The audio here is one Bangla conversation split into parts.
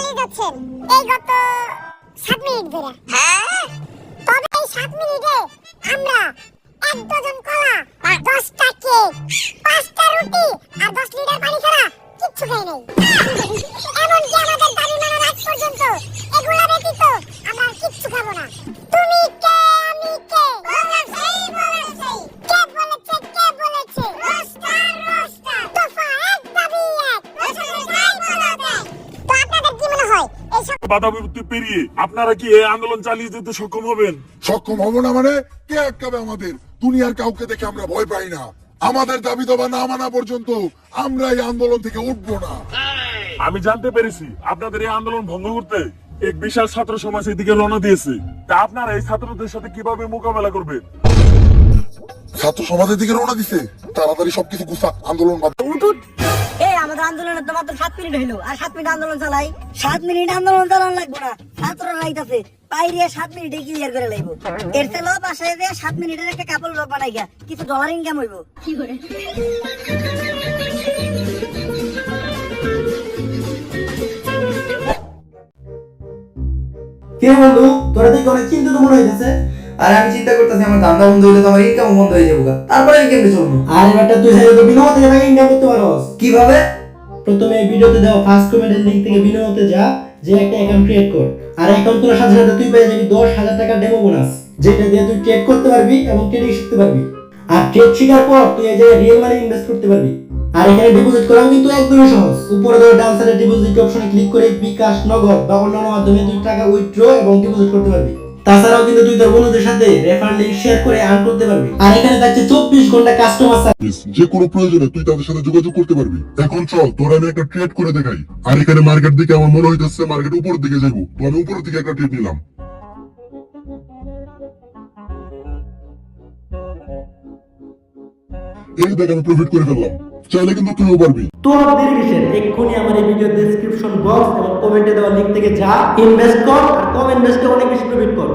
চালিয়ে যাচ্ছেন এই গত 7 মিনিট ধরে। হ্যাঁ, তবে এই 7 মিনিটে আমরা 1 ডজন কলা, 10টা কেক, 5টা রুটি আর 10 লিটার পানি ছাড়া কিচ্ছু খাই নাই। এমনকি আমাদের দাবি মানার আগ পর্যন্ত এগুলা ব্যতীত আমরা আর কিচ্ছু খাবো না। তুমি কে, আমি কে? কে বলেছে? রোস্টার। দফা এক, দাবি এক। তো আপনাদের কি মনে হয় এইসব বাধা বিপত্তি পেরিয়ে আপনারা কি এই আন্দোলন চালিয়ে যেতে সক্ষম হবেন? সক্ষম হব না মানে কে আটকাবে আমাদের? দুনিয়ার কাউকে দেখে আমরা ভয় পাই না। আমাদের দাবি দাবা না মানা পর্যন্ত আমরা এই আন্দোলন থেকে উঠবো না। আমি জানতে পেরেছি আপনাদের এই আন্দোলন ভঙ্গ করতে এক বিশাল ছাত্র সমাজ এদিকে রওনা দিয়েছে। তা আপনারা এই ছাত্রদের সাথে কিভাবে মোকাবেলা করবেন? ছাত্র সমাজের দিকে রওনা দিছে, তাড়াতাড়ি সবকিছু গুছা, আন্দোলন বাদ। এই আমাদের আন্দোলনের তো মাত্র 7 মিনিট হইলো, আর 7 মিনিট আন্দোলন চালাই। 7 মিনিট আন্দোলন চালান লাগবো না, ছাত্ররা রাইতাছে বাইরে 7 মিনিটে ক্লিয়ার করে লাইবো। এর তেলো বাসায় যে 7 মিনিটের একটা কাপড় ব্লগ বানাই গিয়া কিছু ডলার ইনকাম হইবো। কি করে কে বন্ধু, তোরা দেখে অনেক চিন্তিত মনে হইতেছে। আর আমি চিন্তা করতেছি আমার ধান্দা বন্ধ হইলে তো আমার ইনকাম বন্ধ হয়ে যাবে, তারপরে আমি কেমনে চলবো? আর এবারটা তুই চাইলে তো বিনোদ থেকে টাকা ইনকাম করতে পারোস। কিভাবে? প্রথমে এই ভিডিওতে দেওয়া ফার্স্ট কমেন্টের লিংক থেকে বিনোদতে যা, যে একটা অ্যাকাউন্ট ক্রিয়েট কর। আর অ্যাকাউন্ট করার সাথে সাথে তুই পেয়ে যাবি 10,000 টাকা ডেমো বোনাস, যেটা দিয়ে তুই ট্রেড করতে পারবি এবং ট্রেডিং শিখতে পারবি। আর ট্রেড শেখার পর তুই এই জায়গায় রিয়েল মানি ইনভেস্ট করতে পারবি। আর এখানে ডিপোজিট করাও কিন্তু একদমই সহজ। উপরে দেওয়া ডান সাইডে ডিপোজিট অপশনে ক্লিক করে বিকাশ, নগদ বা অন্যান্য মাধ্যমে তুই টাকা উইথড্র এবং ডিপোজিট করতে পারবি। তাছাড়াও কিন্তু তুই তোর বন্ধুদের সাথে রেফার লিংক শেয়ার করে আর্ন করতে পারবি। আর এখানে থাকছে 24 ঘন্টা কাস্টমার সার্ভিস। যে কোনো প্রয়োজনে তুই তাদের সাথে যোগাযোগ করতে পারবি। এখন চল তোরা আমি একটা ট্রেড করে দেখাই। আর এখানে মার্কেট দিকে আমার মনে হইতেছে মার্কেট উপরের দিকে যাবো, তো আমি উপরের দিকে একটা ট্রেড নিলাম। এই দেখ আমি প্রফিট করে ফেললাম, চাইলে কিন্তু তুইও পারবি। তোর দেরি কিসের? এক্ষুনি আমার এই ভিডিও ডেসক্রিপশন বক্স এবং কমেন্টে দেওয়া লিংক থেকে যা, ইনভেস্ট কর আর কম ইনভেস্টে অনেক বেশি প্রফিট কর।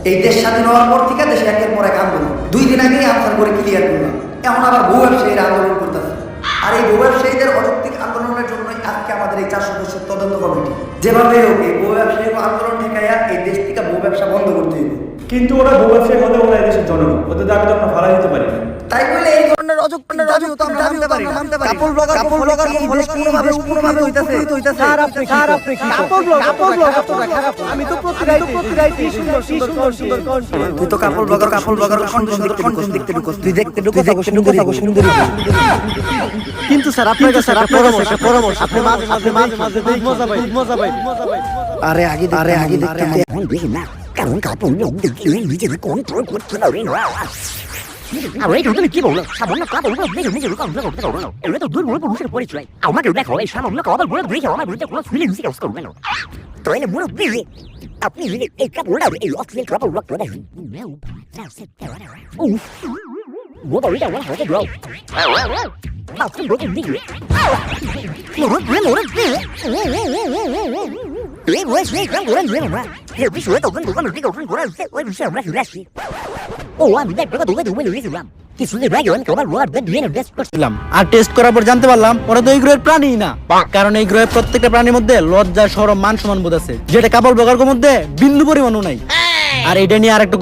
এই দেশ স্বাধীন হওয়ার পর থেকে দেশে একের পর এক আন্দোলন। 2 দিন আগেই আনসার করে ক্লিয়ার করলাম, এখন আবার বহু ব্যবসায়ীরা আন্দোলন করতেছে। আর এই বহু ব্যবসায়ীদের অযৌক্তিক আন্দোলনের জন্যই আজকে আমাদের এই 4 সদস্যের তদন্ত কমিটি। যেভাবে হোক এই বহু ব্যবসায়ী আন্দোলন ঠেকাইয়া এই দেশ থেকে বহু ব্যবসা বন্ধ করতে হবে। কিন্তু ওরা বহু ব্যবসায়ী হলে ওরা দেশের জনগণ, ওদের দাবি তো আমরা ফালা দিতে পারি না। তাই বলে এই ধরনের অযৌক্তিক দাবি তো আমরা মানতে পারি না। কাপড় ব্লগার কোনোভাবে হইতাছে। খারাপ কাপড় ব্লগার আমি তো প্রতিরাই কি সুন্দর কন্টেন্ট। তুই তো কাপড় ব্লগার কন্টেন্ট দেখতে ঢুকোস, তুই দেখতে সুন্দর। কিন্তু স্যার আপনার পরামর্শ আপনি মাঝে মজা পাই। আরে আগে দেখতে এখন দেখি না, কারণ কাপড় লোক দেখলে নিজেকে কন্ট্রোল করতে পারি না। আর এই তুমি কি বলো? সামান্য কাপড় নিজের কন্ট্রোল করতে পারো না। এটা তো দুর্বল পুরুষের পরিচয়। আমাকে দেখো এই সামান্য কাপড় বলে দেখে আমার বিরুদ্ধে কোনো ফিলিংস ইউজ করবে না। তো এনে মুরো বিজি আপনি এই কাপড়টা এই অশ্লীল কাপড় রক করে দেখুন। What are we doing? What are we doing? That's a broken knee. আর টেস্ট করার পর জানতে পারলাম ওরা তো এই গ্রহের প্রাণী না, কারণ এই গ্রহের প্রত্যেকটা প্রাণীর মধ্যে লজ্জা, শরম, মান সম্মান বোধ আছে, যেটা কাপড় ব্লগারের মধ্যে বিন্দু পরিমাণও নাই। আর এটা নিয়ে আরেকটু